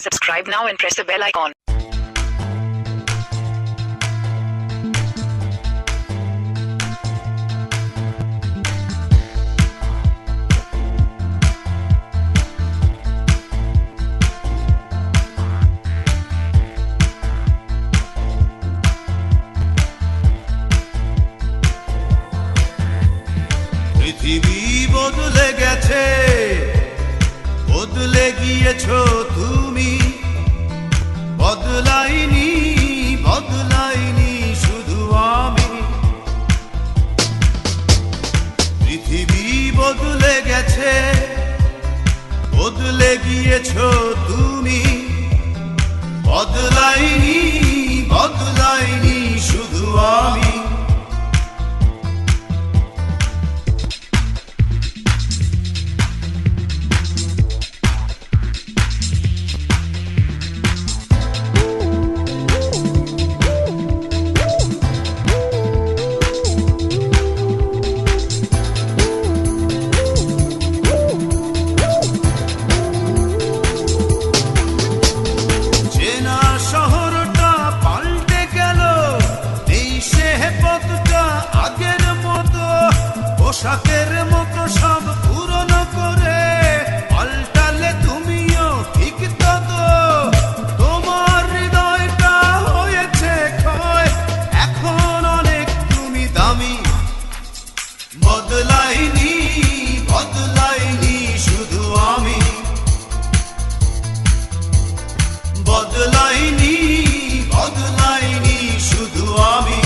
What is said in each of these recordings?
Subscribe now and press the bell icon. পৃথিবী বদলে গেছে, বদলে গিয়েছো তুমি। বদলাইনি বদলাইনি শুধু আমি। পৃথিবী বদলে গেছে, বদলে গিয়েছো তুমি। বদলাইনি বদলাইনি শুধু আমি। পোশাকের মতো সব পুরনো করে পাল্টালে তুমিও ঠিক তো। তোমার হৃদয়টা হয়েছে ক্ষয়, এখন অনেক তুমি দামি। বদলাইনি বদলাইনি শুধু আমি। বদলাইনি বদলাইনি শুধু আমি।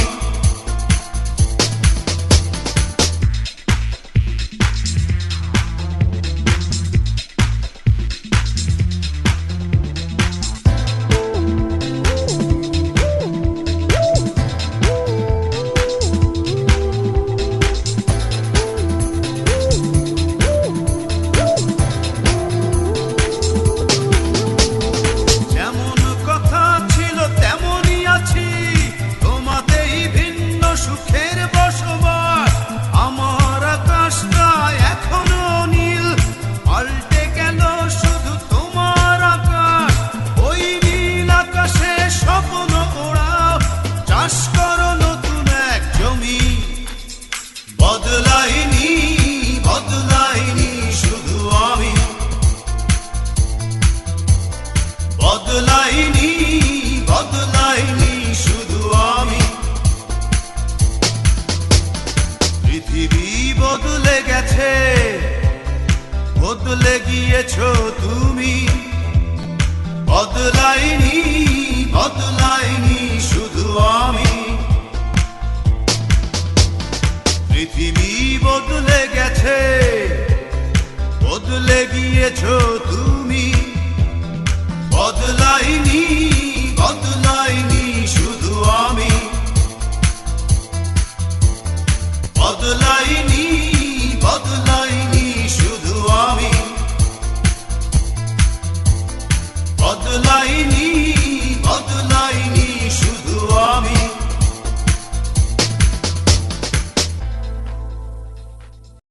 সুখের বসবাস আমার আকাশটা এখনো নীল। পাল্টে গেল শুধু তোমার আকাশ, ওই নীল আকাশে স্বপ্ন ওড়াও, চাষ করো নতুন এক জমি। বদলাইনি বদলাইনি শুধু আমি। বদলাইনি বদলাইনি শুধু আমি। পৃথিবী বদলে গেছে, বদলে গিয়েছো তুমি। বদলাইনি বদলাইনি শুধু আমি। পৃথিবী বদলে গেছে, বদলে গিয়েছো তুমি। বদলাইনি বদলাইনি শুধু আমি। বদলাইনি বদলাইনি শুধু আমি। বদলাইনি